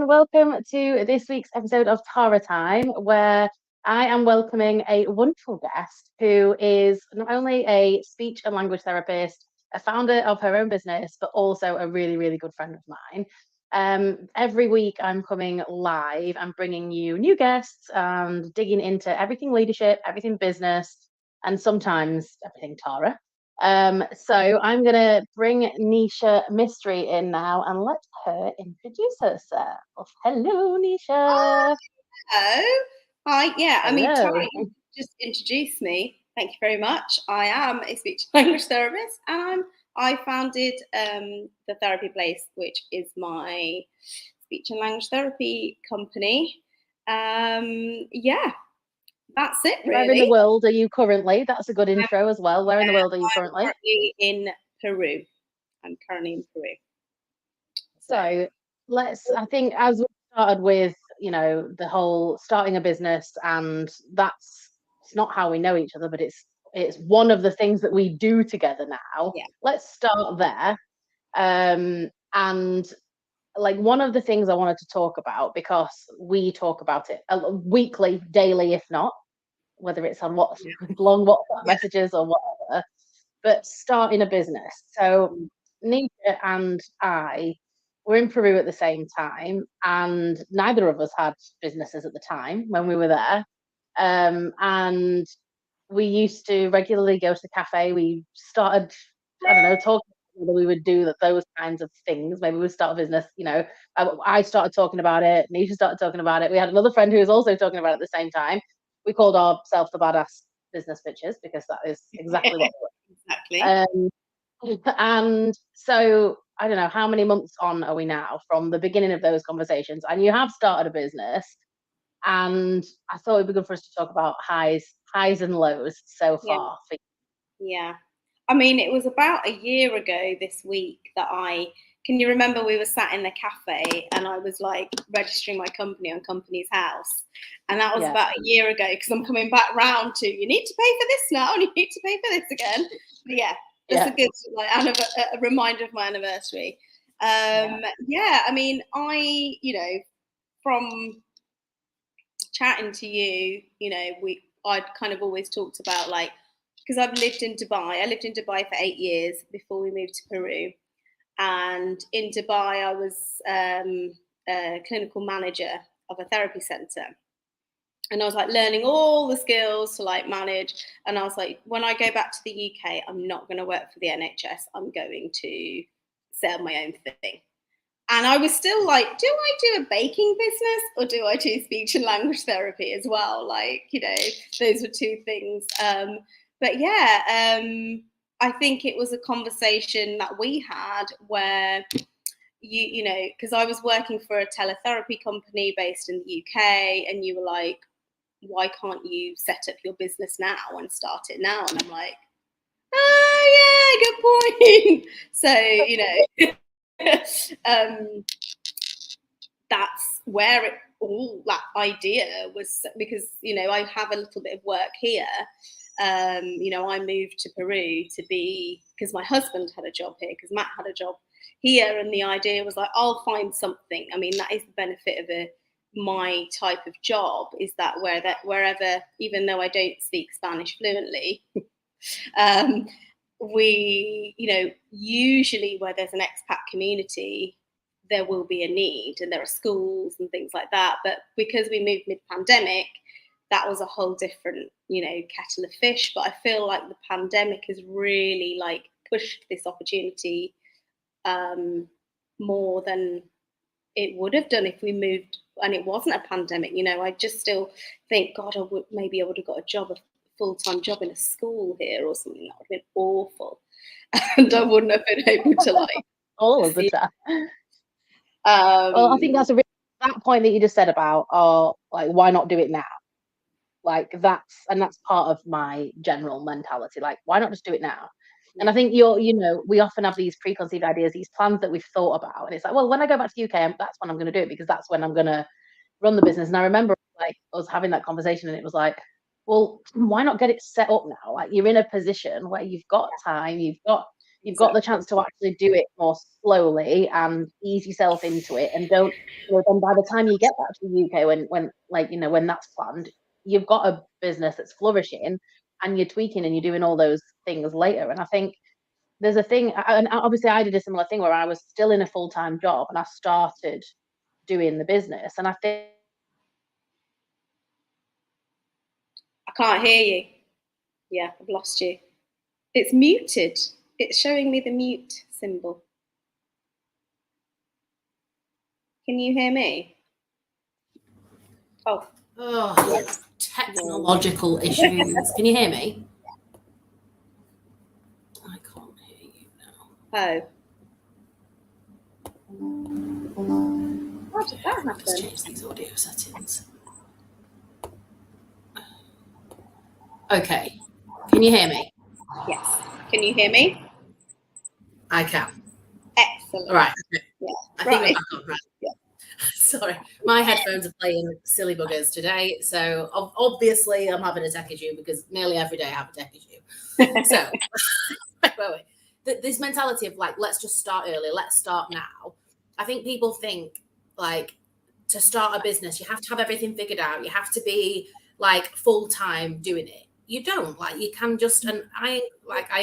and welcome to this week's episode of Tara Time, where I am welcoming a wonderful guest who is not only a speech and language therapist, a founder of her own business, but also a really, really good friend of mine. Every week I'm coming live and bringing you new guests and digging into everything leadership, everything business, and sometimes everything Tara. So I'm going to bring Nisha Mistry in now and let her introduce herself. Hello, Nisha. Hello. Hi. Yeah, I mean, Tara, Hello. you just introduced me. Thank you very much. I am a speech language therapist, and I founded the Therapy Place, which is my speech and language therapy company. Yeah, that's it Where in the really. world are you currently? That's a good I'm, intro as well. Where in the world are you I'm currently? currently in Peru. I'm currently in Peru. So So I think as we started with, the whole starting a business, and it's not how we know each other, but it's one of the things that we do together now. yeah, Let's start there. And like one of the things I wanted to talk about, because we talk about it weekly, daily, if not, whether it's on yeah, long WhatsApp yeah. messages or whatever, but starting a business. So Nisha and I were in Peru at the same time, and neither of us had businesses at the time when we were there. And we used to regularly go to the cafe. We started, I don't know, talking whether we would do those kinds of things. Maybe we'd start a business. I started talking about it. Nisha started talking about it. We had another friend who was also talking about it at the same time. We called ourselves the Badass Business Bitches because that is exactly what we Exactly. were. And so I don't know how many months on are we now from the beginning of those conversations. And you have started a business, and I thought it'd be good for us to talk about highs and lows so Yeah. far. Yeah. I mean, it was about a year ago this week that can you remember we were sat in the cafe and I was like registering my company on Company's House? And that was Yeah, about a year ago because I'm coming back round to you need to pay for this now and you need to pay for this again. But yeah, just yeah, a good like a reminder of my anniversary. yeah, Yeah, I mean, from chatting to you, I'd kind of always talked about like because I've lived in Dubai. I lived in Dubai for 8 years before we moved to Peru, and in Dubai I was a clinical manager of a therapy centre, and I was like learning all the skills to like manage. And I was like, when I go back to the UK, I'm not going to work for the NHS. I'm going to set up my own thing. And I was still like, do I do a baking business or do I do speech and language therapy as well? Like, those were two things. But yeah, I think it was a conversation that we had where because I was working for a teletherapy company based in the UK, and you were like, why can't you set up your business now and start it now? And I'm like, oh yeah, good point. So, that's where all that idea was, because I have a little bit of work here. I moved to Peru to be because my husband had a job here, because Matt had a job here, and the idea was like, I'll find something. I mean, that is the benefit of my type of job, is that wherever, even though I don't speak Spanish fluently, um, we, usually where there's an expat community, there will be a need, and there are schools and things like that. But because we moved mid-pandemic, that was a whole different, kettle of fish. But I feel like the pandemic has really like pushed this opportunity more than it would have done if we moved and it wasn't a pandemic. I just still think, God, maybe I would have got a job, a full-time job in a school here or something. That would have been awful, and I wouldn't have been able to like all of the see. time. Well, I think Um, that point that you just said about, oh, like, why not do it now? Like that's part of my general mentality. Like, why not just do it now? And yeah, I think we often have these preconceived ideas, these plans that we've thought about, and it's like, well, when I go back to the UK, that's when I'm going to do it, because that's when I'm going to run the business. And I remember like us having that conversation, and it was like, well, why not get it set up now? Like, you're in a position where you've got time, you've got You've got the chance to actually do it more slowly and ease yourself into it, and don't, then by the time you get back to the UK, when like, when that's planned, you've got a business that's flourishing, and you're tweaking and you're doing all those things later. And I think there's a thing, and obviously I did a similar thing where I was still in a full-time job and I started doing the business, and I think I can't hear you. Yeah, I've lost you. It's muted. It's showing me the mute symbol. Can you hear me? Oh. Yes. Technological issues. Can you hear me? I can't hear you now. Oh. How did that happen? Let's change these audio settings. Okay. Can you hear me? Yes. Can you hear me? I can. Excellent. All right. Yeah. I think we're back on. Right. Yeah. Sorry, my headphones are playing silly buggers today. So obviously I'm having a tech issue, because nearly every day I have a tech issue. So wait. This mentality of like, let's just start early. Let's start now. I think people think like, to start a business, you have to have everything figured out. You have to be like full time doing it. You don't. Like, you can just, and I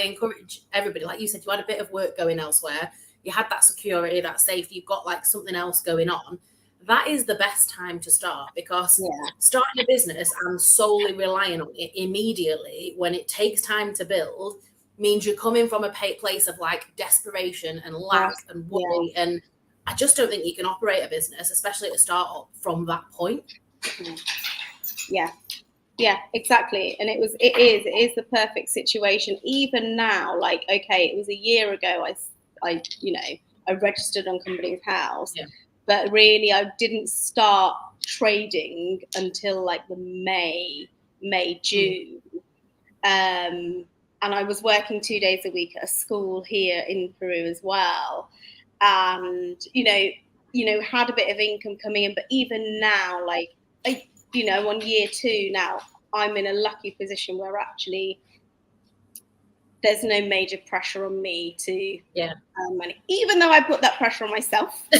encourage everybody, like you said, you had a bit of work going elsewhere. You had that security, that safety, you've got like something else going on. That is the best time to start, because starting a business and solely relying on it immediately when it takes time to build means you're coming from a place of like desperation and lack and worry. And I just don't think you can operate a business, especially at a startup, from that point. Yeah, exactly. And it is the perfect situation. Even now, like, okay, it was a year ago I registered on Companies House, but really I didn't start trading until like the May, June. And I was working 2 days a week at a school here in Peru as well. And, had a bit of income coming in, but even now, like, on year 2 now, I'm in a lucky position where actually there's no major pressure on me to earn money, even though I put that pressure on myself. I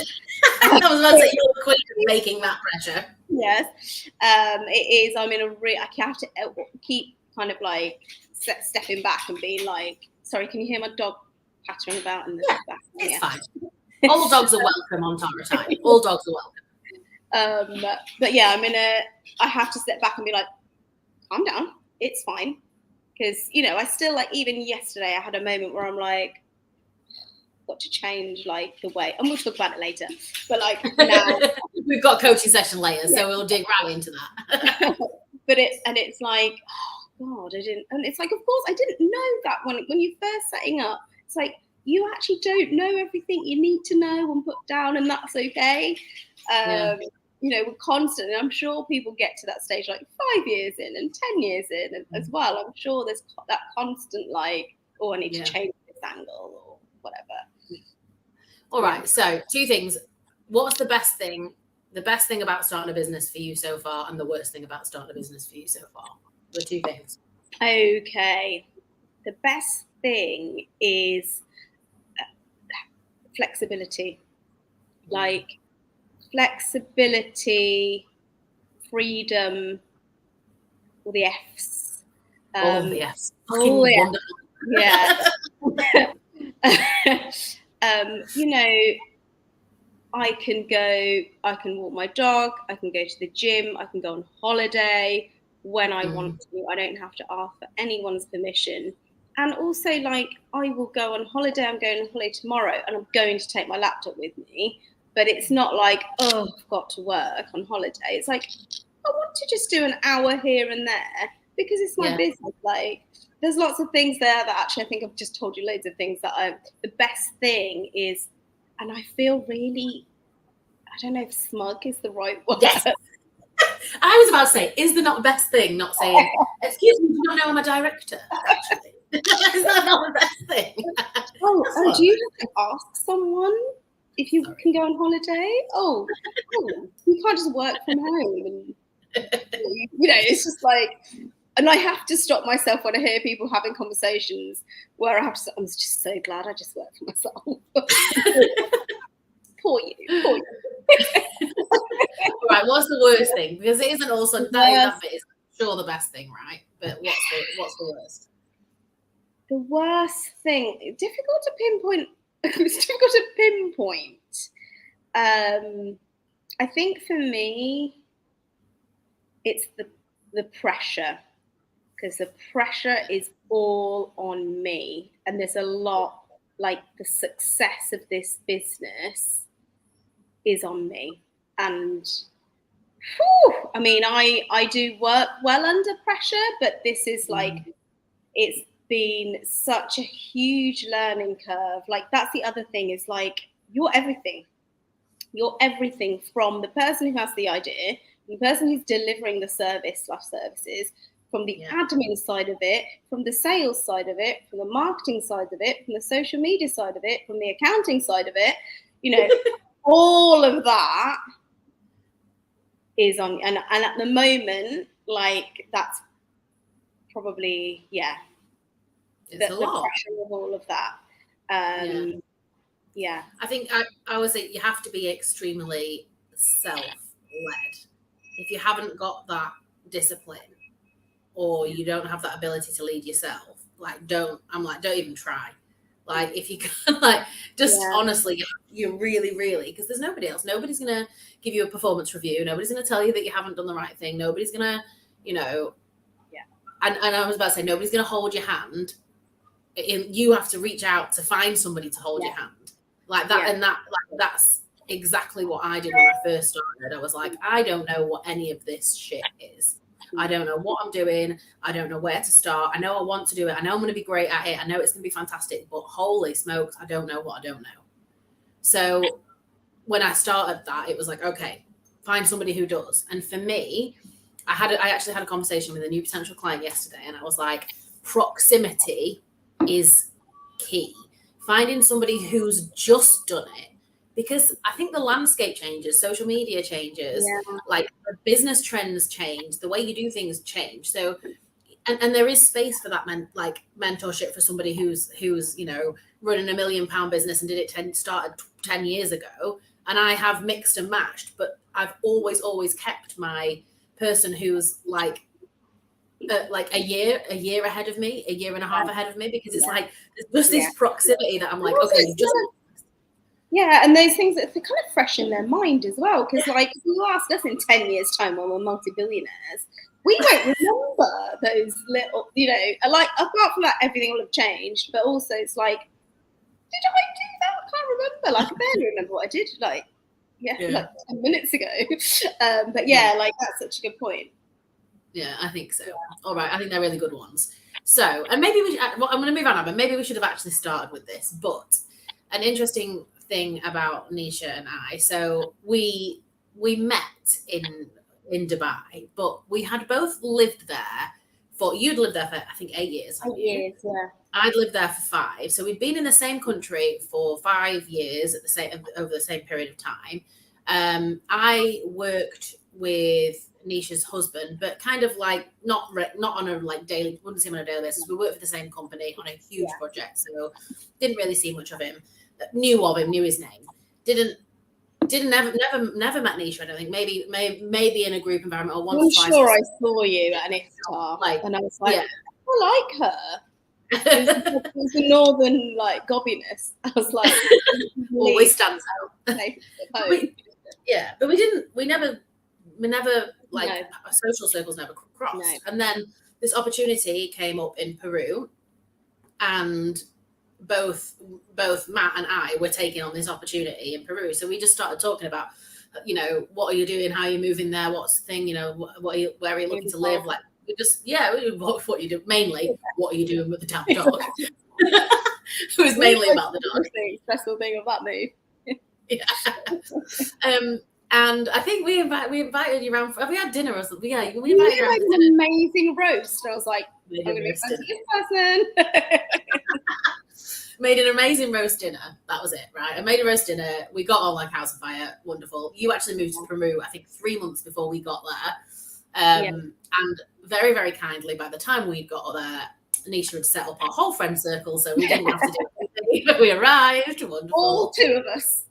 was about to say, you're quick at making that pressure. Yes, it is. I'm in I have to keep kind of like stepping back and being like, sorry, can you hear my dog pattering about in the back? It's fine. All dogs are welcome on Tara time. All dogs are welcome. But yeah, I have to step back and be like, calm down, it's fine. Because, I still, like, even yesterday, I had a moment where I'm like, got to change, like, the way, and we'll talk about it later. But, like, now. We've got a coaching session later, so we'll dig right into that. But it's like, oh, God, I didn't. And it's like, of course, I didn't know that when you're first setting up. It's like, you actually don't know everything you need to know and put down, and that's okay. We're constant, and I'm sure people get to that stage like 5 years in and 10 years in, and as well. I'm sure there's that constant like, oh, I need to change this angle or whatever. All right. So 2 things. What's the best thing about starting a business for you so far, and the worst thing about starting a business for you so far? The 2 things. Okay. The best thing is flexibility. Like, flexibility, freedom, all the F's. All the F's. All the F's. Yeah. I can walk my dog, I can go to the gym, I can go on holiday when I want to. I don't have to ask for anyone's permission. And also, like, I will go on holiday. I'm going on holiday tomorrow, and I'm going to take my laptop with me. But it's not like, oh, I've got to work on holiday. It's like, I want to just do an hour here and there because it's my business. Like, there's lots of things there that actually I think I've just told you loads of things that the best thing is, and I feel really, I don't know if smug is the right word. Yes. I was about to say, is the not best thing not saying, excuse me, do you not know I'm a director, actually? Is that not the best thing? Oh, do you have to ask someone if you can go on holiday? Oh, you can't just work from home. And, it's just like, and I have to stop myself when I hear people having conversations where I have to, I'm just so glad I just work for myself. Poor you. Right, what's the worst thing? Because it isn't also that bit is sure the best thing, right? But what's the worst? The worst thing, difficult to pinpoint. It's difficult to pinpoint. I think for me, it's the pressure, because the pressure is all on me, and there's a lot, like the success of this business is on me, and I mean, I do work well under pressure, but this is like, it's been such a huge learning curve. Like, that's the other thing, is like, you're everything. You're everything, from the person who has the idea, the person who's delivering the services, from the admin side of it, from the sales side of it, from the marketing side of it, from the social media side of it, from the accounting side of it, you know, all of that is on. And at the moment, like, that's probably, the pressure of all of that. Yeah. I think I would say you have to be extremely self-led. If you haven't got that discipline, or you don't have that ability to lead yourself, don't even try. Like, if you can, like, just honestly, you really, because there's nobody else. Nobody's going to give you a performance review. Nobody's going to tell you that you haven't done the right thing. Nobody's going to, you know, and I was about to say, nobody's going to hold your hand. You have to reach out to find somebody to hold your hand. Like that, and that's exactly what I did when I first started. I was like, I don't know what any of this shit is. I don't know what I'm doing. I don't know where to start. I know I want to do it. I know I'm going to be great at it. I know it's going to be fantastic, but holy smokes, I don't know what I don't know. So when I started that, it was like, okay, find somebody who does. And for me, I actually had a conversation with a new potential client yesterday, and I was like, proximity is key. Finding somebody who's just done it, because I think the landscape changes, social media changes, like the business trends change, the way you do things change. So, and there is space for that mentorship for somebody who's you know, running $1 million business and started 10 years ago. And I have mixed and matched, but I've always kept my person who's like a year ahead of me, a year and a half ahead of me, because it's like there's just this proximity that I'm like, okay, and those things that are kind of fresh in their mind as well. Because like, if you ask us in 10 years' time when we're multi-billionaires, we won't remember those little, you know, like, apart from that, everything will have changed. But also, it's like, did I do that? I can't remember. Like, I barely remember what I did. Like 10 minutes ago. But like, that's such a good point. Yeah, I think so. All right, I think they're really good ones. So, and maybe I'm going to move on, but maybe we should have actually started with this. But an interesting thing about Nisha and I, so we met in Dubai, but we had both lived there you'd lived there for, I think, 8 years. 8 years, yeah. I'd lived there for 5. So we'd been in the same country for 5 years over the same period of time. I worked with Nisha's husband, but kind of like not on a like daily, wouldn't see him on a daily basis. We worked for the same company on a huge project, so didn't really see much of him. Knew of him, knew his name. Never met Nisha. I don't think. Maybe in a group environment or once. I'm sure I saw you at an iftar, and I was like, I like her. It was the northern like gobbiness. I was like, always stands out. But we never like, no. Our social circles never crossed. No. And then this opportunity came up in Peru, and both Matt and I were taking on this opportunity in Peru. So we just started talking about, you know, what are you doing? How are you moving there? What's the thing? You know, where are you looking to live? Like, we just, what you do, mainly, what are you doing with the damn dog? It was mainly about the dog. Special thing of that move. And I think we invited you around. We had dinner or something. Yeah, we invited you around for dinner. An amazing roast. I was like, I'm going to make friends with this person. Made an amazing roast dinner. That was it, right? I made a roast dinner. We got on like house of fire. Wonderful. You actually moved to Peru, I think, 3 months before we got And very, very kindly, by the time we got there, Nisha had set up our whole friend circle, so we didn't have to do anything. We arrived, wonderful. All two of us.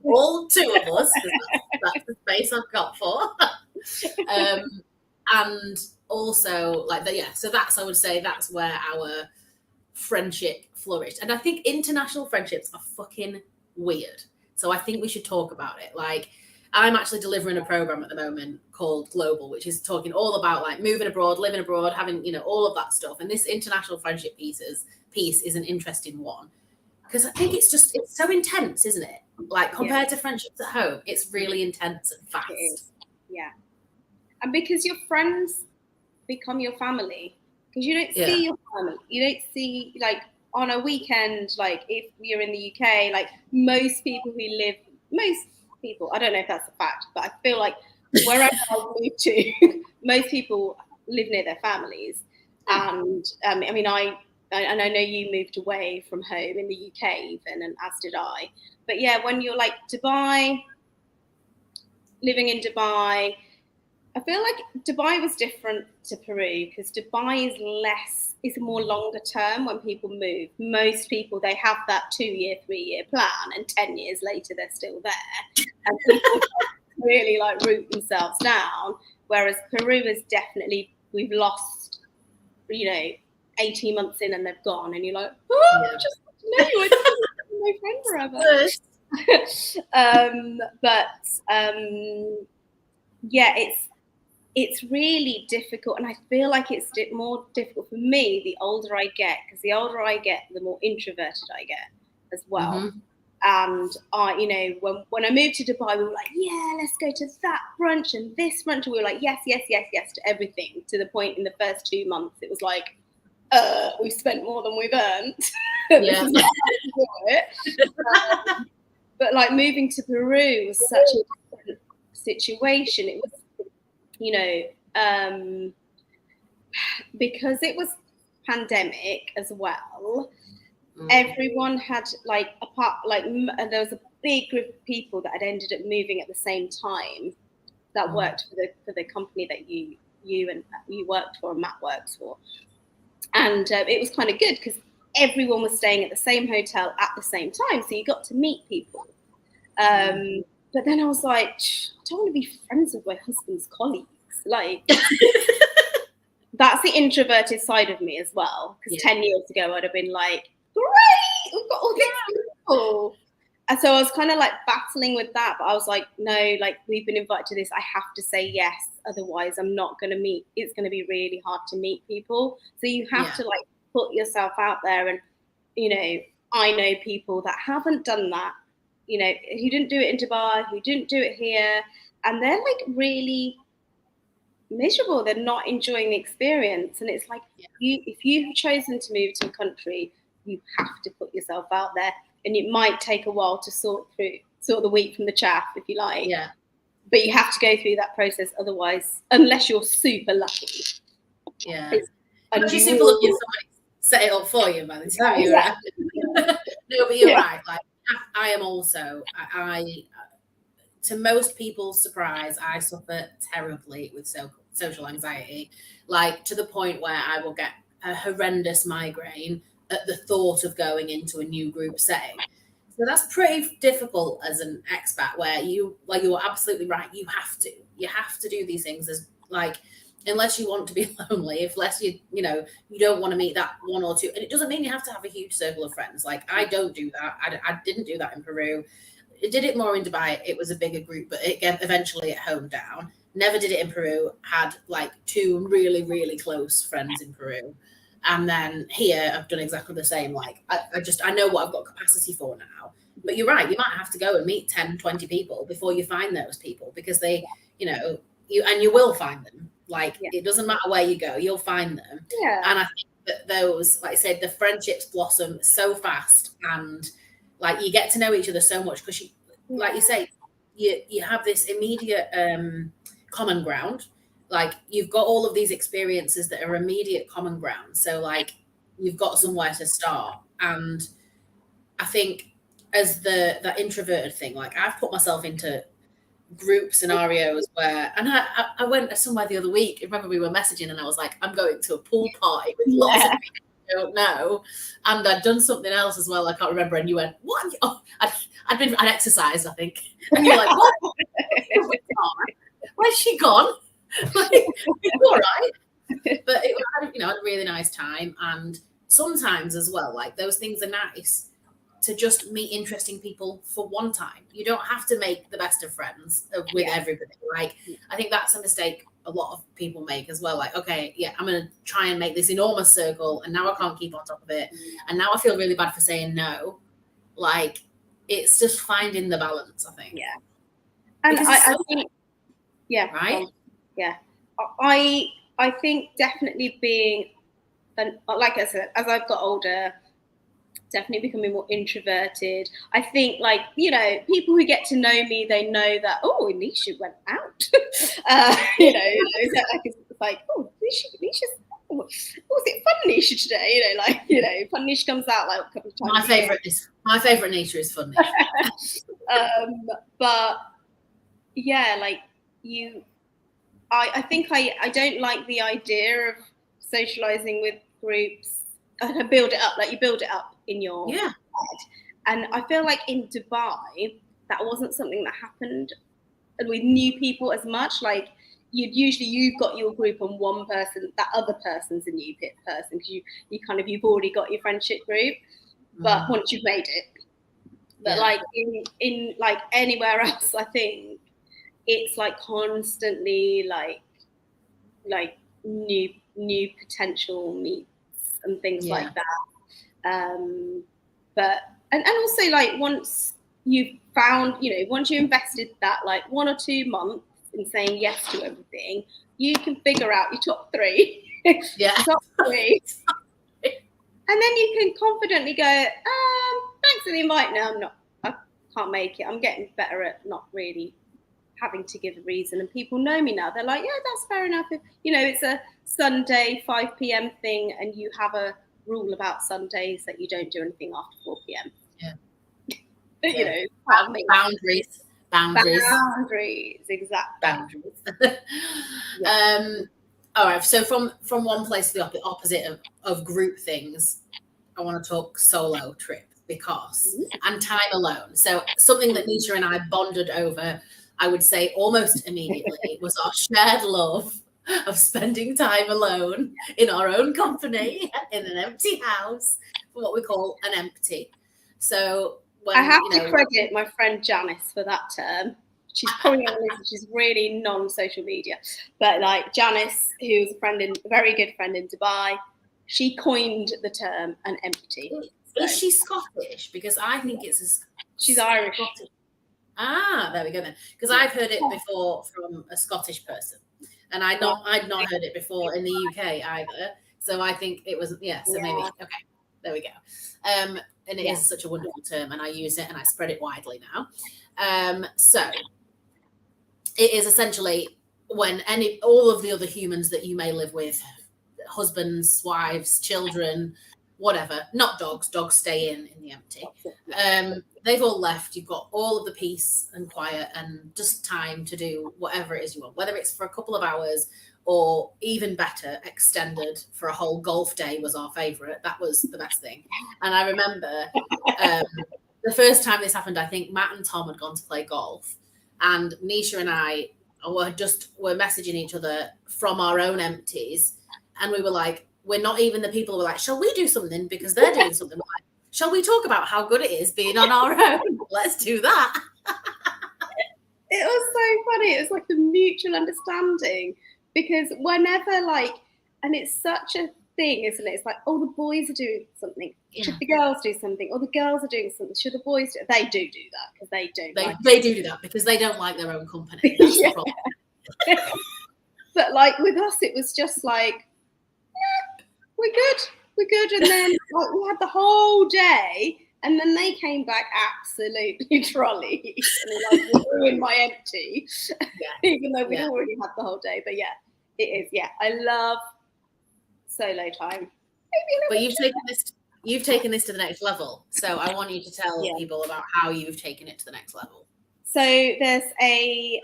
All two of us, because that's the space I've got for. And also, like, so that's, I would say, that's where our friendship flourished. And I think international friendships are fucking weird. So I think we should talk about it. Like, I'm actually delivering a program at the moment called Global, which is talking all about like moving abroad, living abroad, having, you know, all of that stuff. And this international friendship piece is an interesting one, because I think it's so intense, isn't it? Like, compared to friendships at home, it's really intense and fast. Yeah. And because your friends become your family, because you don't see your family. You don't see, like, on a weekend, like, if you're in the UK, like, most people, I don't know if that's a fact, but I feel like wherever I move to, most people live near their families. And I mean, I know you moved away from home in the UK even, and as did I. But yeah, when you're like living in Dubai, I feel like Dubai was different to Peru, because Dubai is more longer term when people move. Most people, they have that 2-year, 3-year plan, and 10 years later they're still there. And people really like root themselves down. Whereas Peru is definitely, we've lost, 18 months in and they've gone, and you're like, just no, I don't my friend forever. It's really difficult, and I feel like it's more difficult for me the older I get, because the older I get, the more introverted I get as well. Mm-hmm. And when I moved to Dubai, we were like, yeah, let's go to that brunch and this brunch, and we were like, yes to everything, to the point in the first 2 months it was like, we've spent more than we've earned. Yeah. But like moving to Peru was such a different situation. It was, because it was pandemic as well. Everyone had there was a big group of people that had ended up moving at the same time that worked for the company that you worked for and Matt works for. And it was kind of good because everyone was staying at the same hotel at the same time, so you got to meet people. But then I was like, I don't want to be friends with my husband's colleagues. Like, that's the introverted side of me as well. Because 10 years ago, I'd have been like, great, we've got all these people. And so I was kind of like battling with that. But I was like, no, like, we've been invited to this. I have to say yes. Otherwise, I'm not going to meet. It's going to be really hard to meet people. So you have to like put yourself out there. And, I know people that haven't done that. Who didn't do it in Dubai, who didn't do it here, and they're like really miserable. They're not enjoying the experience. And it's like, if you've chosen to move to a country, you have to put yourself out there, and it might take a while to sort the wheat from the chaff, if you like. Yeah. But you have to go through that process. Otherwise, unless you're super lucky. Yeah. Unless you're super lucky, somebody set it up for you by the time you're out. No, but you're right. Like, I am also, to most people's surprise, I suffer terribly with social anxiety, like to the point where I will get a horrendous migraine at the thought of going into a new group setting. So that's pretty difficult as an expat, where you are absolutely right. You have to do these things as like, unless you want to be lonely, unless you don't want to meet that one or two. And it doesn't mean you have to have a huge circle of friends. Like, I don't do that. I didn't do that in Peru. I did it more in Dubai. It was a bigger group, but eventually it honed down. Never did it in Peru. Had like 2 really, really close friends in Peru. And then here I've done exactly the same. Like, I know what I've got capacity for now. But you're right. You might have to go and meet 10, 20 people before you find those people, because they, you will find them. Like, it doesn't matter where you go, you'll find them. Yeah. And I think that those, like I said, the friendships blossom so fast, and like you get to know each other so much because like you say, you have this immediate common ground. Like, you've got all of these experiences that are immediate common ground. So like, you've got somewhere to start. And I think as that introverted thing, like, I've put myself into group scenarios where, and I went somewhere the other week. I remember we were messaging and I was like, I'm going to a pool party with lots of people I don't know, and I'd done something else as well. I can't remember. And you went, "What?" Oh, I'd exercised, I think. And you're like, "What? Where's she gone?" Like, it's all right. But it was, you know, a really nice time. And sometimes as well, like those things are nice to just meet interesting people for one time. You don't have to make the best of friends with everybody. Like, I think that's a mistake a lot of people make as well. Like, okay, yeah, I'm going to try and make this enormous circle, and now I can't keep on top of it. And now I feel really bad for saying no. Like, it's just finding the balance, I think. Yeah. And I think, right? Yeah. I think definitely being, and like I said, as I've got older, definitely becoming more introverted. I think, like, you know, people who get to know me, they know that, oh, Nisha went out. You know, it's like, oh, Nisha's, oh, was it fun Nisha today? You know, like, you know, fun Nisha comes out like a couple of times. My favorite Nisha is fun Nisha. But yeah, like I think I don't like the idea of socializing with groups. And build it up, like you build it up in your head. And I feel like in Dubai, that wasn't something that happened with new people as much. Like you've got your group and one person, that other person's a new person because you've already got your friendship group. But once you've made it, but like in like anywhere else, I think it's like constantly like new potential meets and things like that. But and also like once you've found, you know, once you invested that like 1 or 2 months in saying yes to everything, you can figure out your top 3. Top 3. And then you can confidently go, thanks for the invite. No, I can't make it. I'm getting better at not really having to give a reason, and people know me now. They're like, yeah, that's fair enough. If, you know, it's a Sunday 5 p.m. thing and you have a rule about Sundays that you don't do anything after 4 p.m. You know, boundaries, exactly. Boundaries. All right, so from one place to the opposite of group things, I want to talk solo trip and time alone. So something that Nisha and I bonded over, I would say almost immediately, was our shared love of spending time alone in our own company in an empty house for what we call an empty. So when, I have to credit my friend Janice for that term. She's probably on this. She's really non-social media, but like Janice, who's a very good friend in Dubai, she coined the term an empty. So. Is she Scottish? Because I think she's Irish. Scottish. Ah, there we go then. Because I've heard it before from a Scottish person, and I'd not heard it before in the UK either. So I think it was so maybe okay. There we go. And it is such a wonderful term, and I use it and I spread it widely now. So it is essentially when all of the other humans that you may live with, husbands, wives, children, whatever, not dogs stay in the empty. They've all left. You've got all of the peace and quiet and just time to do whatever it is you want, whether it's for a couple of hours or even better, extended for a whole golf day was our favorite. That was the best thing. And I remember the first time this happened, I think Matt and Tom had gone to play golf, and Nisha and I were messaging each other from our own empties. And we were like, we're not even the people who were like, shall we do something because they're doing something? Like, shall we talk about how good it is being on our own? Let's do that. It was so funny. It was like a mutual understanding, because whenever and it's such a thing, isn't it? It's like, oh, the boys are doing something. Should the girls do something? Or the girls are doing something. Should the boys do it? They do that because they don't. They do that because they don't like their own company. That's the problem. But like with us, it was just like, we're good. And then we had the whole day, and then they came back absolutely trolley and ruined my empty, even though we'd already had the whole day. But it is. I love solo time. But you've taken this to the next level. So I want you to tell people about how you've taken it to the next level. So there's a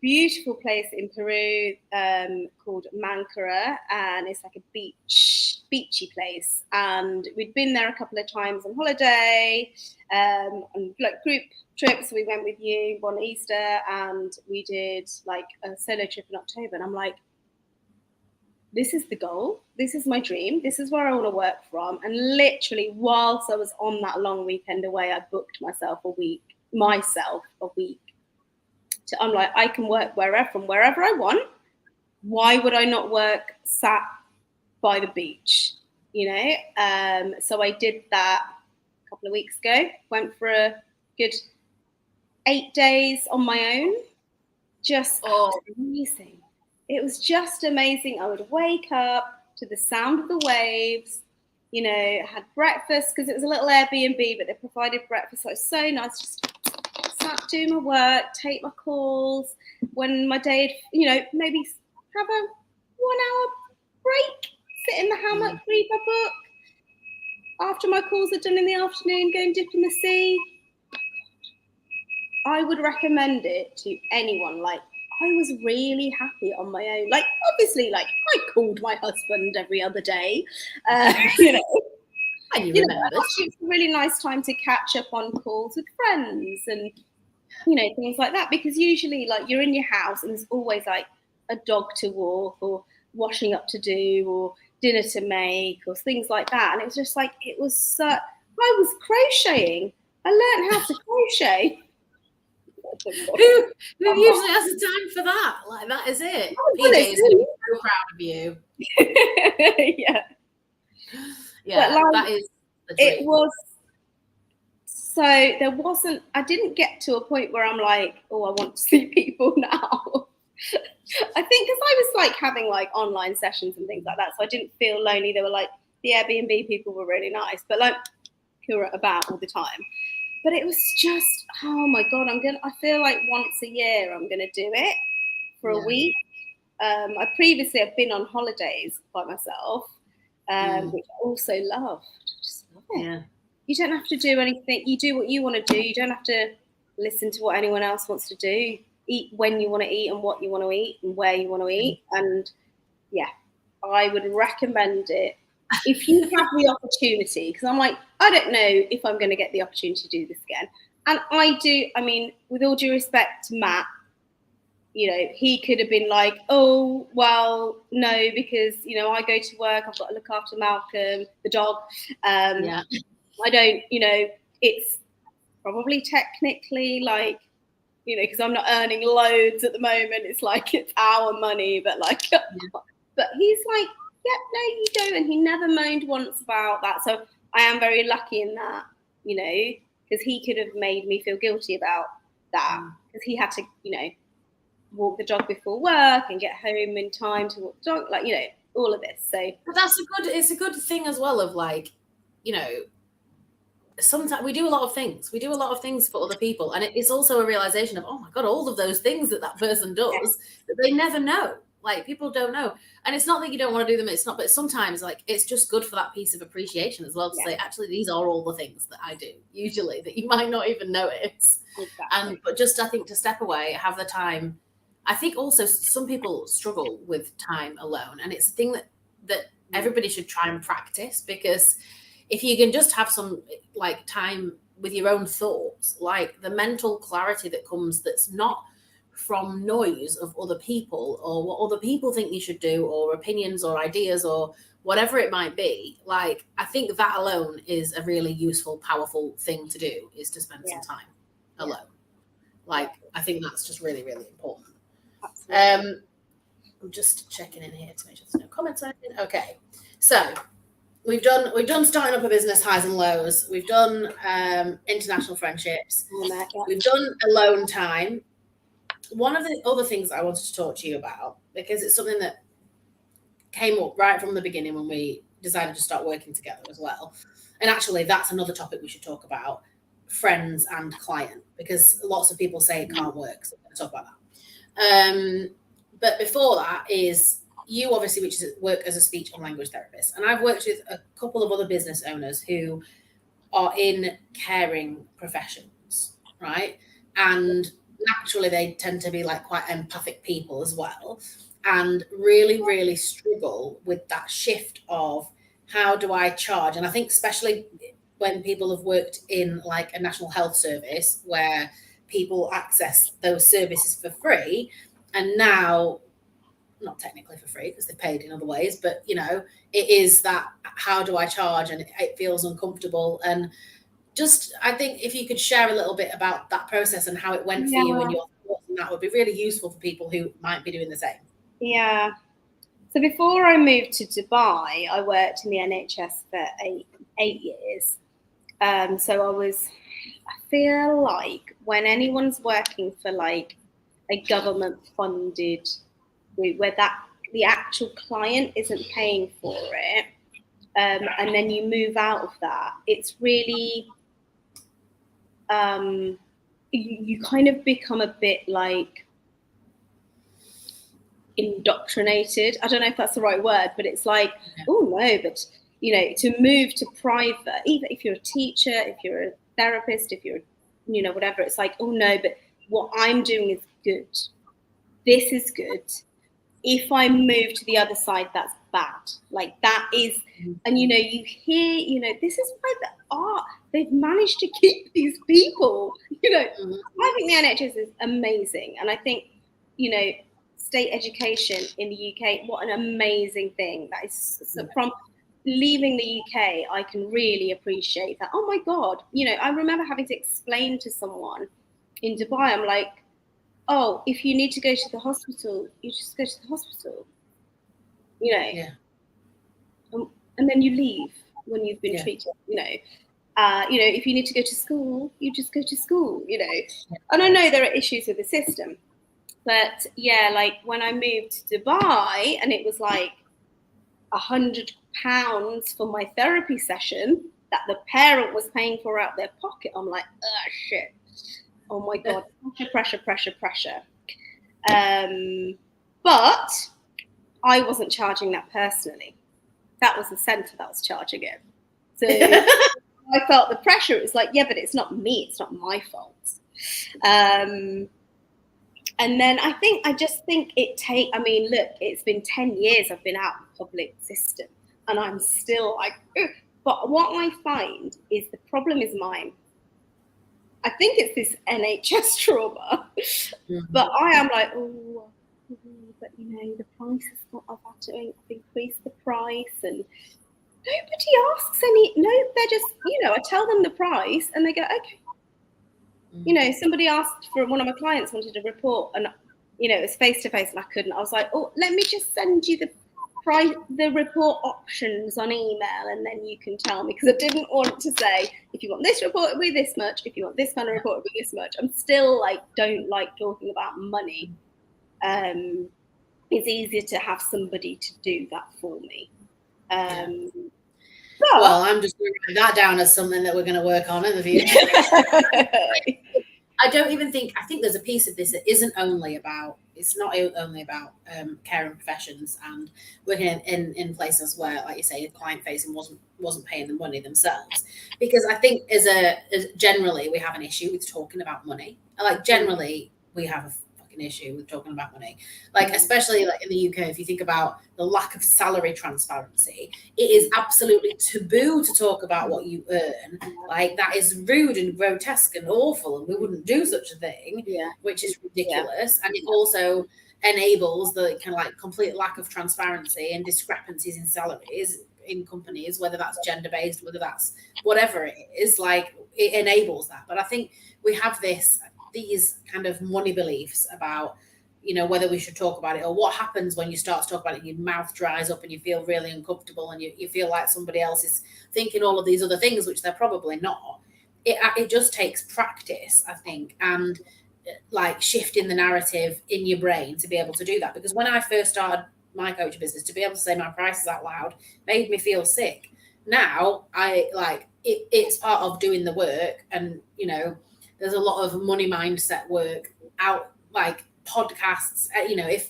beautiful place in Peru called Mankara, and it's like a beachy place. And we'd been there a couple of times on holiday, on like group trips. We went with you on Easter, and we did like a solo trip in October. And I'm like, this is the goal. This is my dream. This is where I want to work from. And literally, whilst I was on that long weekend away, I booked myself a week. I'm like, I can work from wherever I want. Why would I not work sat by the beach? You know? So I did that a couple of weeks ago. Went for a good 8 days on my own. Just amazing. It was just amazing. I would wake up to the sound of the waves, you know, had breakfast because it was a little Airbnb, but they provided breakfast. So it was so nice. Just sat, do my work, take my calls. When my day, you know, maybe have a 1 hour break, sit in the hammock, read my book. After my calls are done in the afternoon, go and dip in the sea. I would recommend it to anyone. Like, I was really happy on my own. Like, obviously, like, I called my husband every other day, you know. And you know, actually, it's a really nice time to catch up on calls with friends and, you know, things like that. Because usually, like, you're in your house and there's always, like, a dog to walk or washing up to do or dinner to make or things like that. And it was just like, I was crocheting. I learned how to crochet. Who usually has the time for that? Like, that is it. PJ is going to be so proud of you. Yeah, like, that is the dream. It was, so there wasn't, I didn't get to a point where I'm like, oh, I want to see people now. I think because I was like having like online sessions and things like that, so I didn't feel lonely. They were like, the Airbnb people were really nice, but like, who were about all the time. But it was just, oh my God, I feel like once a year I'm going to do it for a week. I've been on holidays by myself, which I also loved. Just love it. Yeah. You don't have to do anything. You do what you want to do. You don't have to listen to what anyone else wants to do. Eat when you want to eat and what you want to eat and where you want to eat. And yeah, I would recommend it if you have the opportunity, because I'm like, I don't know if I'm going to get the opportunity to do this again. And I do, I mean, with all due respect to Matt, you know, he could have been like, oh, well, no, because, you know, I go to work, I've got to look after Malcolm, the dog. I don't, you know, it's probably technically like, you know, because I'm not earning loads at the moment. It's like, it's our money, but like, but he's like, yeah, no, you don't. And he never moaned once about that. So I am very lucky in that, you know, because he could have made me feel guilty about that because he had to, you know, walk the dog before work and get home in time to walk the dog, like, you know, all of this. So but it's a good thing as well of like, you know, sometimes we do a lot of things. We do a lot of things for other people. And it's also a realization of, oh my God, all of those things that person does that they never know. Like, people don't know. And it's not that you don't want to do them. It's not, but sometimes like, it's just good for that piece of appreciation as well to say, actually, these are all the things that I do usually that you might not even notice. Exactly. But just, I think, to step away, have the time. I think also some people struggle with time alone. And it's a thing that everybody should try and practice, because if you can just have some like time with your own thoughts, like the mental clarity that comes, that's not from noise of other people or what other people think you should do or opinions or ideas or whatever it might be. Like, I think that alone is a really useful, powerful thing to do, is to spend some time alone. Like, I think that's just really, really important. Absolutely. I'm just checking in here to make sure there's no comments or anything. Okay. So we've done starting up a business, highs and lows. We've done international friendships. We've done alone time. One of the other things I wanted to talk to you about, because it's something that came up right from the beginning when we decided to start working together as well. And actually, that's another topic we should talk about, friends and client, because lots of people say it can't work. So we're going to talk about that. But before that is you, obviously, which is work as a speech and language therapist. And I've worked with a couple of other business owners who are in caring professions, right? and naturally they tend to be like quite empathic people as well, and really, really struggle with that shift of how do I charge? And I think especially when people have worked in like a national health service where people access those services for free, and now not technically for free because they're paid in other ways, but you know, it is that how do I charge, and it feels uncomfortable. And just, I think if you could share a little bit about that process and how it went for you and your thoughts, and that would be really useful for people who might be doing the same. Yeah. So before I moved to Dubai, I worked in the NHS for eight years. So I feel like when anyone's working for like a government funded, where the actual client isn't paying for it, and then you move out of that, it's really, you kind of become a bit like indoctrinated. I don't know if that's the right word, but it's like, oh no, but you know, to move to private, even if you're a teacher, if you're a therapist, if you're, you know, whatever, it's like, oh no, but what I'm doing is good. This is good. If I move to the other side, that's bad. Like that is, and you know, you hear, you know, this is why the art, they've managed to keep these people, you know. I think the NHS is amazing. And I think, you know, state education in the UK, what an amazing thing. That is, so from leaving the UK, I can really appreciate that. Oh my God, you know, I remember having to explain to someone in Dubai, I'm like, oh, if you need to go to the hospital, you just go to the hospital, you know. Yeah. And then you leave when you've been treated, you know. If you need to go to school, you just go to school, you know. And I know there are issues with the system, but yeah, like when I moved to Dubai and it was like £100 for my therapy session that the parent was paying for out their pocket, I'm like, oh shit. Oh my God, pressure. But I wasn't charging that personally. That was the centre that was charging it. So I felt the pressure. It was like, yeah, but it's not me. It's not my fault. And then I just think I mean, look, it's been 10 years I've been out of the public system and I'm still like, ugh. But what I find is the problem is mine. I think it's this NHS trauma, but I am like, oh, but you know, the price has got, I've had to increase the price, and nobody asks they're just, you know, I tell them the price and they go, okay. You know, somebody asked for, one of my clients wanted a report and, you know, it was face-to-face and I couldn't. I was like, oh, let me just send you the report options on email and then you can tell me, because I didn't want to say, if you want this report, it'll be this much. If you want this kind of report, it'll be this much. I'm still like, don't like talking about money. It's easier to have somebody to do that for me. Well, I'm just going to write that down as something that we're going to work on in the future. I think there's a piece of this that isn't only about, it's not only about care and professions and working in places where, like you say, client facing wasn't paying the money themselves. Because I think as generally we have an issue with talking about money. Like generally we have a fucking issue with talking about money. Like especially like in the UK, if you think about the lack of salary transparency, it is absolutely taboo to talk about what you earn. Like that is rude and grotesque and awful, and we wouldn't do such a thing, which is ridiculous. And it also enables the kind of like complete lack of transparency and discrepancies in salaries in companies, whether that's gender based, whether that's whatever it is. Like it enables that. But I think we have these kind of money beliefs about, you know, whether we should talk about it, or what happens when you start to talk about it and your mouth dries up and you feel really uncomfortable and you feel like somebody else is thinking all of these other things, which they're probably not. It just takes practice, I think, and like shifting the narrative in your brain to be able to do that. Because when I first started my coaching business, to be able to say my prices out loud made me feel sick. Now I like it's part of doing the work, and you know, there's a lot of money mindset work out, like podcasts, you know, if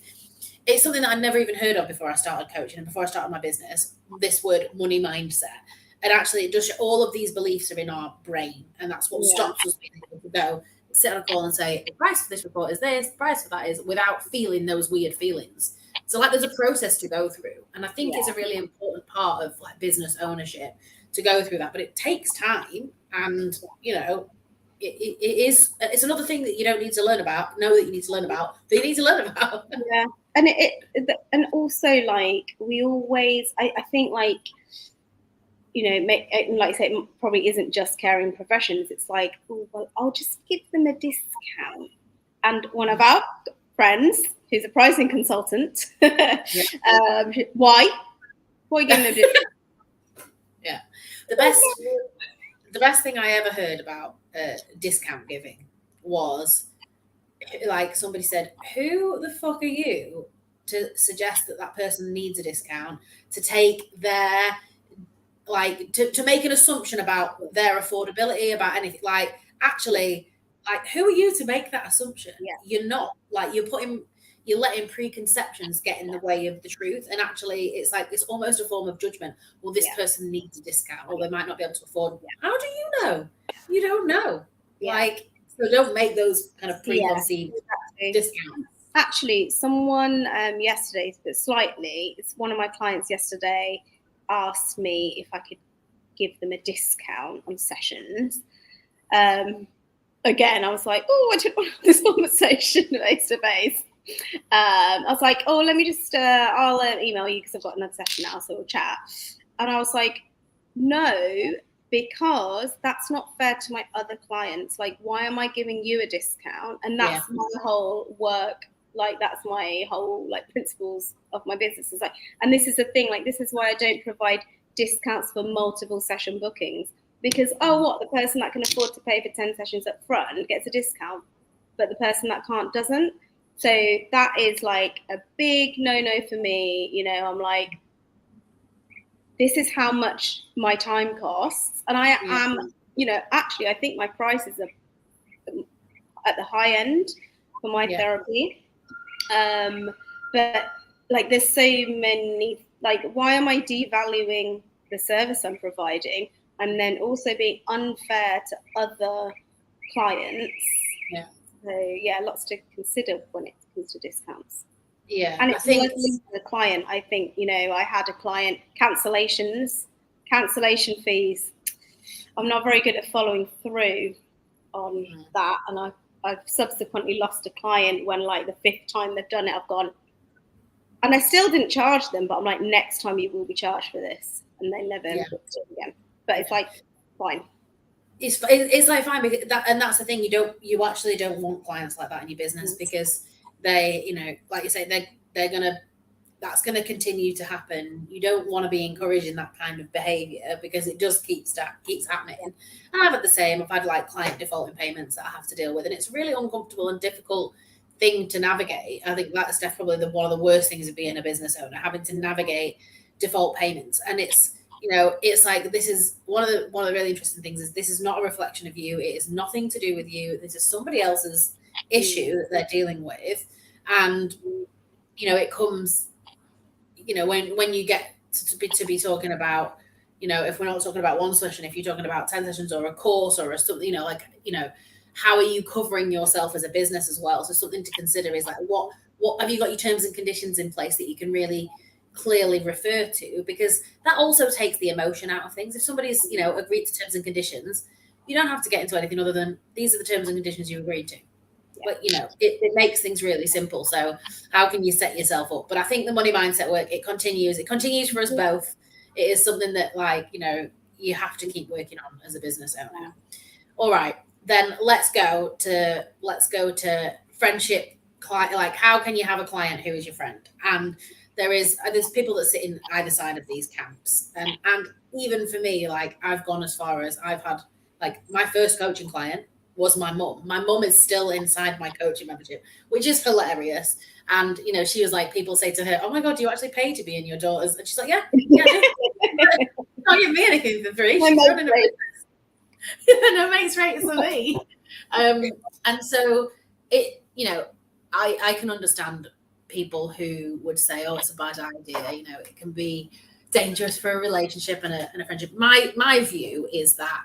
it's something that I'd never even heard of before I started coaching and before I started my business, this word money mindset. And actually it does, all of these beliefs are in our brain, and that's what stops us being able to go, sit on a call and say, the price for this report is this, the price for that is, without feeling those weird feelings. So like there's a process to go through. And I think it's a really important part of like business ownership to go through that, but it takes time. And, you know, it's another thing that you don't need to learn about, know that you need to learn about, that you need to learn about. Yeah. And and also like we always, I think like, you know, like I say, it probably isn't just caring professions. It's like, oh, well, I'll just give them a discount. And one of our friends, who's a pricing consultant, why? Why are you giving them a discount? Yeah. The best thing I ever heard about discount giving was like somebody said, who the fuck are you to suggest that person needs a discount, to take their, like, to make an assumption about their affordability, about anything. Like, actually, like, who are you to make that assumption? Yeah. You're not, like, you're letting preconceptions get in the way of the truth. And actually, it's like, it's almost a form of judgment. Well, this person needs a discount, or they might not be able to afford it. How do you know? You don't know. Like, so don't make those kind of preconceived discounts. Actually, someone yesterday, but slightly, it's one of my clients yesterday asked me if I could give them a discount on sessions. Again, I was like, oh, I didn't want to have this conversation face to face. I was like, oh, let me just, I'll email you because I've got another session now, so we'll chat. And I was like, no, because that's not fair to my other clients. Like, why am I giving you a discount? And that's my whole work. Like, that's my whole, like, principles of my business. Is like, and this is the thing, like, this is why I don't provide discounts for multiple session bookings, because, oh, what, the person that can afford to pay for 10 sessions up front gets a discount, but the person that can't doesn't. So that is like a big no-no for me. You know, I'm like, this is how much my time costs. And I am, you know, actually, I think my prices are at the high end for my therapy. But like, there's so many, like, why am I devaluing the service I'm providing and then also being unfair to other clients? Yeah. So yeah, lots to consider when it comes to discounts. Yeah. And it's linked to the client. I think, you know, I had a client, cancellation fees. I'm not very good at following through on that. And I've subsequently lost a client when, like, the 5th time they've done it, I've gone, and I still didn't charge them, but I'm like, next time you will be charged for this. And they never booked it again. But it's like, fine. It's like fine, because that's the thing, you actually don't want clients like that in your business, because they, you know, like you say, that's gonna continue to happen. You don't want to be encouraging that kind of behavior, because it just keeps happening. And I've had the same. I've had like client defaulting payments that I have to deal with, and it's really uncomfortable and difficult thing to navigate. I think that's definitely one of the worst things of being a business owner, having to navigate default payments. And it's, you know, it's like, this is one of the really interesting things is this is not a reflection of you. It is nothing to do with you. This is somebody else's issue that they're dealing with. And, you know, it comes, you know, when you get to be talking about, you know, if we're not talking about one session, if you're talking about 10 sessions or a course or something, you know, like, you know, how are you covering yourself as a business as well? So something to consider is like, what have you got your terms and conditions in place that you can really clearly refer to, because that also takes the emotion out of things. If somebody's, you know, agreed to terms and conditions, you don't have to get into anything other than these are the terms and conditions you agreed to. But, you know, it makes things really simple. So how can you set yourself up? But I think the money mindset work, it continues for us both. It is something that, like, you know, you have to keep working on as a business owner. All right, then let's go to friendship client. Like, how can you have a client who is your friend? And there's people that sit in either side of these camps. And even for me, like, I've gone as far as I've had, like, my first coaching client was my mum. My mum is still inside my coaching membership, which is hilarious. And, you know, she was like, people say to her, oh my God, do you actually pay to be in your daughter's? And she's like, yeah. Not give me anything for free. She's running a business. No makes rates for me. And so it, you know, I can understand people who would say, oh, it's a bad idea. You know, it can be dangerous for a relationship and a friendship. My view is that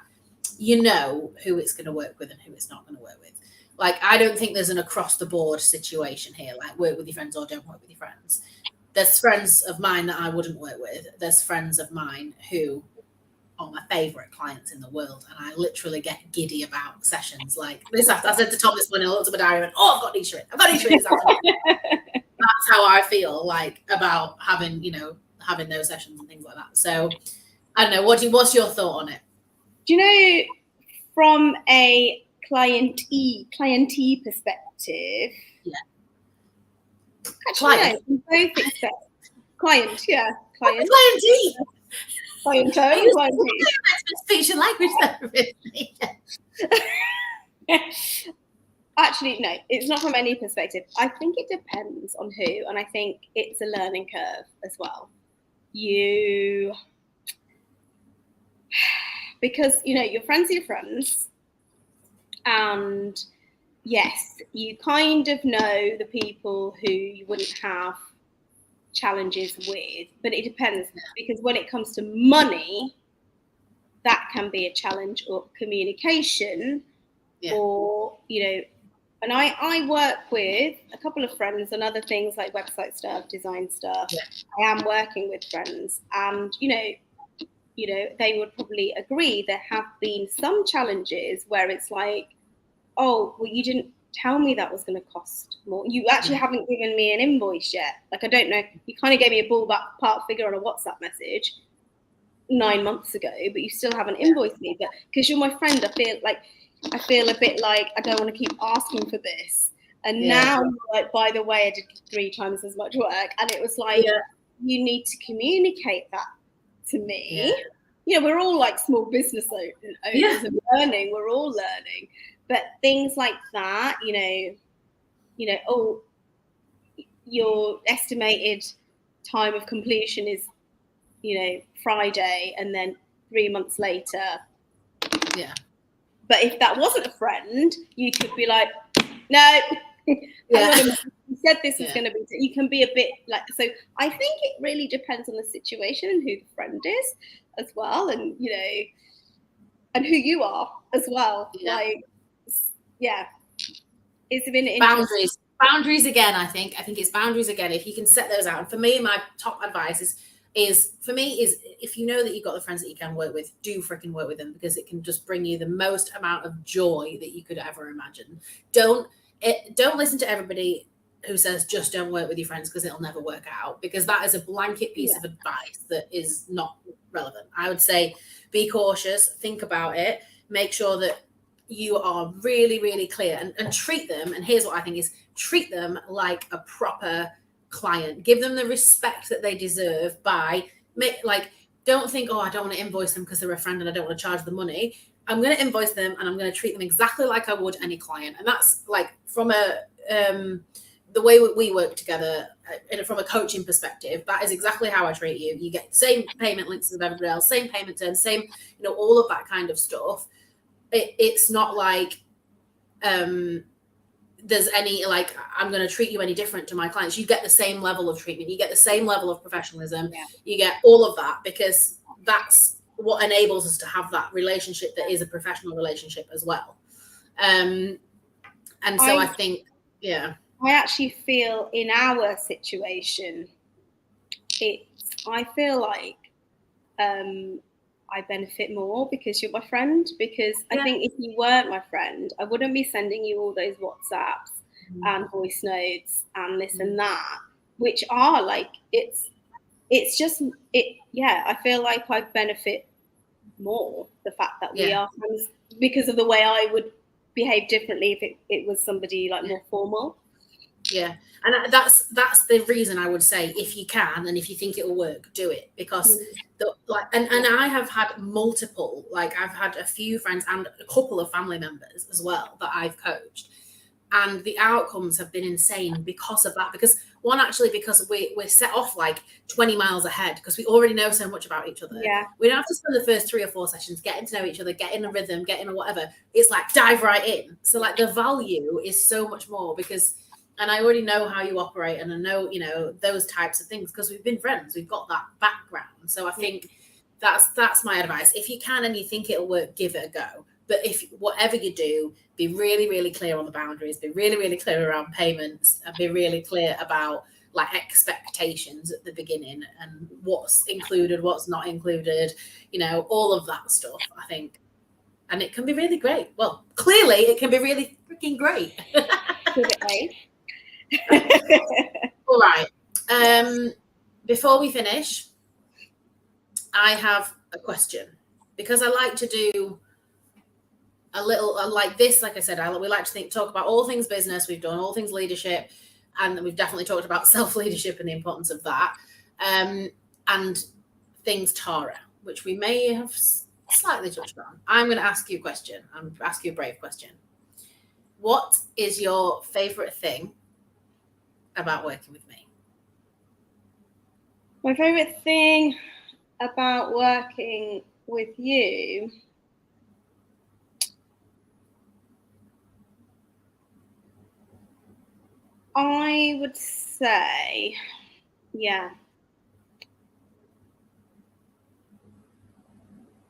you know who it's going to work with and who it's not going to work with. Like, I don't think there's an across the board situation here, like work with your friends or don't work with your friends. There's friends of mine that I wouldn't work with. There's friends of mine who are my favourite clients in the world, and I literally get giddy about sessions. Like this, I said to Tom this morning, I looked at my diary and went, "Oh, I've got Nisha in. I've got Nisha in this afternoon." That's how I feel like about having, having those sessions and things like that. So I don't know. What's your thought on it? Do you know, from a clientee perspective? Yeah. Actually, Client. no, both expect client. Yeah, client. Clientee. Clientele. Speech and language therapist. Actually, no, it's not from any perspective. I think it depends on who, and I think it's a learning curve as well. Because your friends are your friends, and yes, you kind of know the people who you wouldn't have challenges with, but it depends, because when it comes to money, that can be a challenge, or communication, or and I work with a couple of friends and other things like website stuff, design stuff. I am working with friends, and they would probably agree there have been some challenges where it's like, oh, well, you didn't tell me that was going to cost more. You actually haven't given me an invoice yet. Like, I don't know. You kind of gave me a ballpark figure on a WhatsApp message 9 months ago, but you still haven't invoiced me. But because you're my friend, I feel a bit like I don't want to keep asking for this. And now, like, by the way, I did 3 times as much work, and it was like, you need to communicate that to me. We're all like small business owners and learning. We're all learning. But things like that, oh, your estimated time of completion is, Friday, and then 3 months later. Yeah. But if that wasn't a friend, you could be like, no, you said this was going to be. You can be a bit like. So I think it really depends on the situation and who the friend is as well, and and who you are as well. Like, it's been interesting. Boundaries again. I think it's boundaries again. If you can set those out, and for me, my top advice is if you know that you've got the friends that you can work with, do freaking work with them, because it can just bring you the most amount of joy that you could ever imagine. Don't listen to everybody who says just don't work with your friends because it'll never work out, because that is a blanket piece of advice that is not relevant. I would say be cautious, think about it, make sure that you are really, really clear, and treat them. And here's what I think is, treat them like a proper client. Give them the respect that they deserve by don't think, oh, I don't want to invoice them because they're a friend and I don't want to charge them money. I'm going to invoice them and I'm going to treat them exactly like I would any client. And that's like from the way we work together, from a coaching perspective, that is exactly how I treat you. You get the same payment links as everybody else, same payment terms, same, all of that kind of stuff. It's not like there's any like, I'm going to treat you any different to my clients. You get the same level of treatment. You get the same level of professionalism. You get all of that, because that's what enables us to have that relationship that is a professional relationship as well. And so I think, I actually feel in our situation, I feel like I benefit more because you're my friend. Because I think if you weren't my friend, I wouldn't be sending you all those WhatsApps and voice notes and this and that, which are like, it's just it. Yeah, I feel like I benefit more the fact that we are friends, because of the way I would behave differently if it was somebody like more formal. Yeah, and that's the reason I would say, if you can and if you think it will work, do it, because and I have had multiple, like I've had a few friends and a couple of family members as well that I've coached, and the outcomes have been insane because of that. Because we're set off like 20 miles ahead, because we already know so much about each other. We don't have to spend the first 3 or 4 sessions getting to know each other, get in a rhythm, get in a whatever. It's like dive right in. So like the value is so much more, and I already know how you operate, and I know, those types of things, because we've been friends. We've got that background. So I think that's my advice. If you can and you think it'll work, give it a go. But if whatever you do, be really, really clear on the boundaries, be really, really clear around payments, and be really clear about like expectations at the beginning and what's included, what's not included, all of that stuff, I think. And it can be really great. Well, clearly it can be really freaking great. All right. Before we finish, I have a question, because I like to do a little like this. Like I said, we like to talk about all things business. We've done all things leadership, and we've definitely talked about self-leadership and the importance of that, and things Tara, which we may have slightly touched on. I'm going to ask you a question. I'm going to ask you a brave question. What is your favorite thing about working with me? My favorite thing about working with you, I would say,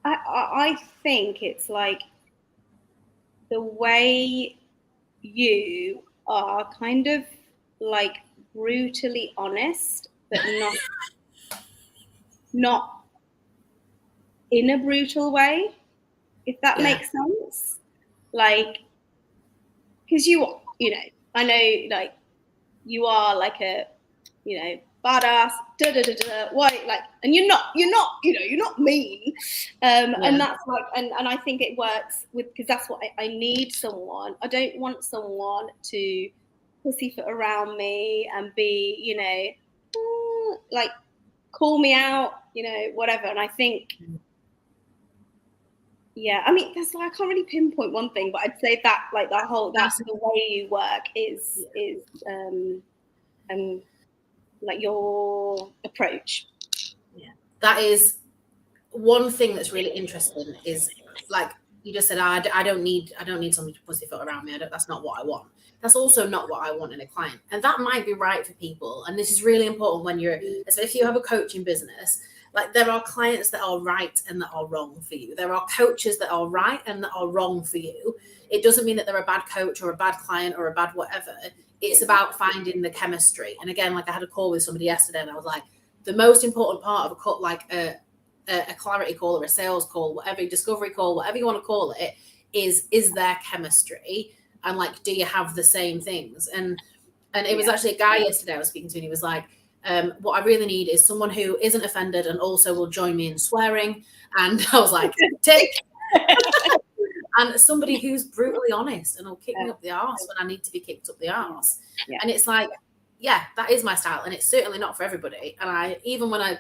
I think it's like the way you are kind of like brutally honest, but not in a brutal way, if that makes sense. Like, because I know, like, you are like a, badass, white, like, and you're not mean, and that's like, and I think it works because that's what I need. Someone, I don't want someone to pussyfoot around me and be, like, call me out, whatever. And I think, I mean, that's like, I can't really pinpoint one thing, but I'd say that, like, that's the way you work is like your approach. That is one thing that's really interesting, is like you just said, I don't need somebody to pussyfoot around me. That's not what I want. That's also not what I want in a client. And that might be right for people. And this is really important when if you have a coaching business, like, there are clients that are right and that are wrong for you. There are coaches that are right and that are wrong for you. It doesn't mean that they're a bad coach or a bad client or a bad whatever. It's about finding the chemistry. And again, like, I had a call with somebody yesterday, and I was like, the most important part of a call, like a clarity call or a sales call, whatever, discovery call, whatever you want to call it, is there chemistry? And like, do you have the same things? And it was actually a guy yesterday I was speaking to, and he was like, what I really need is someone who isn't offended and also will join me in swearing. And I was like, tick. And somebody who's brutally honest and will kick me up the arse when I need to be kicked up the arse. And it's like, that is my style, and it's certainly not for everybody. And even when I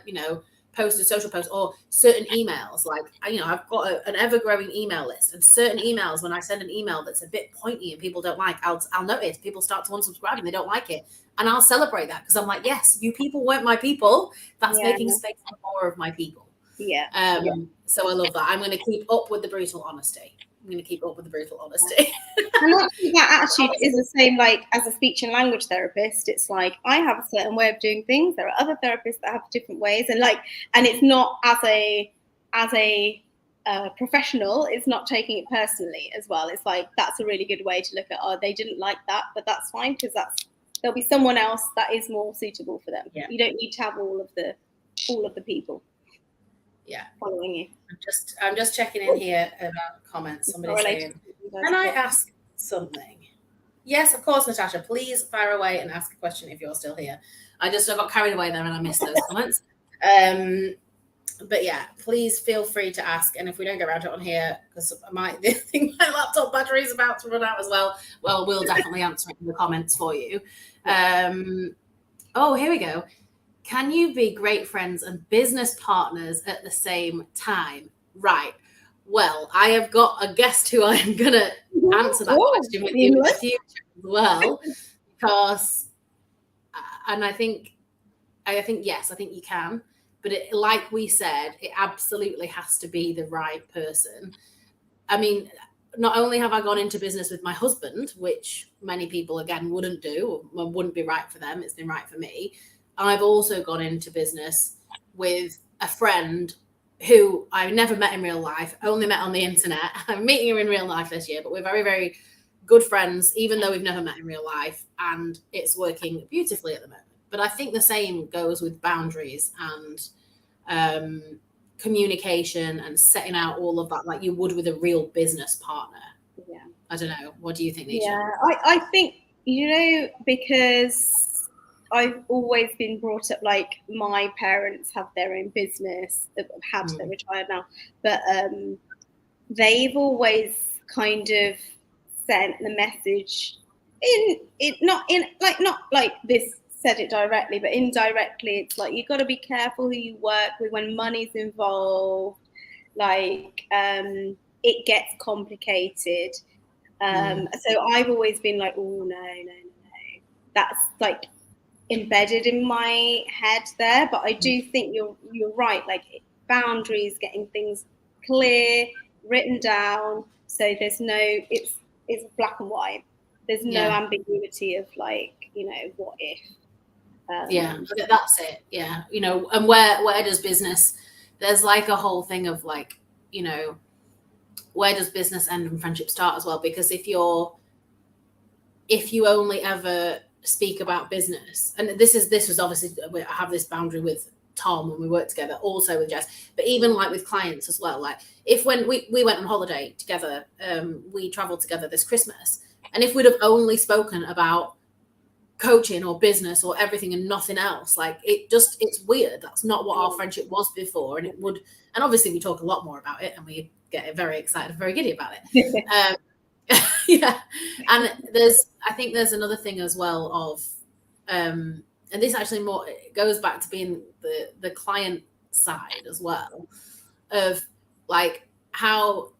post a social post or certain emails, like, I've got an ever-growing email list, and certain emails, when I send an email that's a bit pointy and people don't like, I'll notice people start to unsubscribe and they don't like it, and I'll celebrate that, because I'm like, yes, you people weren't my people. That's making space for more of my people. So I love that. I'm going to keep up with the brutal honesty. And I think that attitude is the same, like, as a speech and language therapist. It's like, I have a certain way of doing things. There are other therapists that have different ways, and it's not as a professional. It's not taking it personally as well. It's like, that's a really good way to look at, they didn't like that, but that's fine, because there'll be someone else that is more suitable for them. You don't need to have all of the people following you. I'm just checking in here about comments. Somebody's saying, can I ask something? Yes, of course, Natasha. Please fire away and ask a question if you're still here. I got carried away there and I missed those comments. But please feel free to ask. And if we don't get around to it on here, because I think my laptop battery is about to run out as well, we'll definitely answer it in the comments for you. Oh, here we go. Can you be great friends and business partners at the same time? Right. Well, I have got a guest who I'm going to answer that question with you in the future as well, because, and I think yes, I think you can, but like we said, it absolutely has to be the right person. I mean, not only have I gone into business with my husband, which many people, again, wouldn't do, or wouldn't be right for them, it's been right for me. I've also gone into business with a friend who I never met in real life, only met on the internet. I'm meeting her in real life this year, but we're very, very good friends, even though we've never met in real life, and it's working beautifully at the moment. But I think the same goes with boundaries and communication and setting out all of that like you would with a real business partner. Yeah. I don't know. What do you think, Nisha? Yeah, I think, because I've always been brought up like my parents have their own business, they're retired now, but they've always kind of sent the message not like this said it directly, but indirectly. It's like you got to be careful who you work with when money's involved. Like it gets complicated. So I've always been like, oh no. That's like embedded in my head there. But I do think you're right. Like boundaries, getting things clear, written down, so there's no it's black and white. There's no ambiguity of like, what if. That's it. Yeah, and where does business? There's like a whole thing of like, where does business end and friendship start as well? Because if you only ever speak about business, and this was obviously, I have this boundary with Tom when we work together, also with Jess, but even like with clients as well. Like if when we went on holiday together, we traveled together this Christmas, and if we'd have only spoken about coaching or business or everything and nothing else, like it's weird. That's not what our friendship was before, and and obviously we talk a lot more about it and we get very excited, very giddy about it. Yeah, and I think there's another thing as well of and this actually more goes back to being the client side as well, of like, how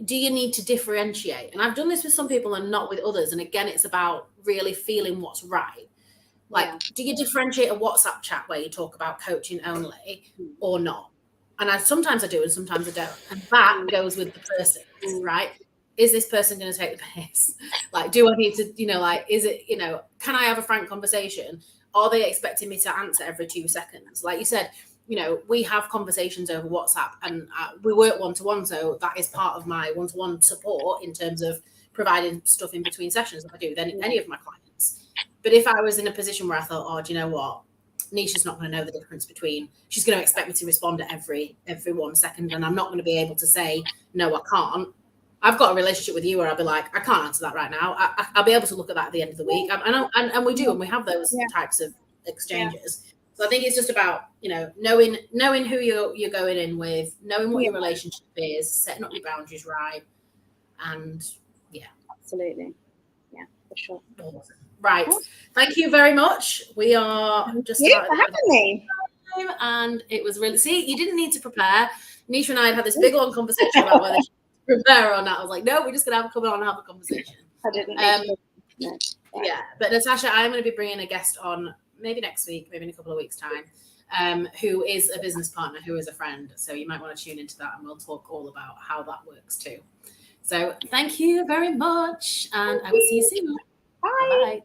do you need to differentiate? And I've done this with some people and not with others, and again, it's about really feeling what's right. Like, do you differentiate a WhatsApp chat where you talk about coaching only or not? And sometimes I do and sometimes I don't, and that goes with the person, right? Is this person going to take the piss? Like, do I need to, like, is it, can I have a frank conversation? Are they expecting me to answer every 2 seconds? Like you said, we have conversations over WhatsApp, and we work one-to-one. So that is part of my one-to-one support in terms of providing stuff in between sessions that I do with any of my clients. But if I was in a position where I thought, oh, do you know what? Nisha's not going to know the difference between, she's going to expect me to respond at every 1 second, and I'm not going to be able to say, no, I can't. I've got a relationship with you where I'll be like, I can't answer that right now. I'll be able to look at that at the end of the week. And we do, and we have those types of exchanges. Yeah. So I think it's just about, knowing who you're going in with, knowing what your relationship is, setting up your boundaries right. And absolutely. Yeah, for sure. Right. Thank you very much. We are just about for having me. And it was really, you didn't need to prepare. Nisha and I had this big long conversation about whether she prepare or not. I was like, no, we're just gonna come on and have a conversation. I didn't. Yeah, but Natasha, I'm going to be bringing a guest on maybe next week, maybe in a couple of weeks' time, who is a business partner, who is a friend. So you might want to tune into that, and we'll talk all about how that works too. So thank you very much, and I will see you soon. Bye. Bye.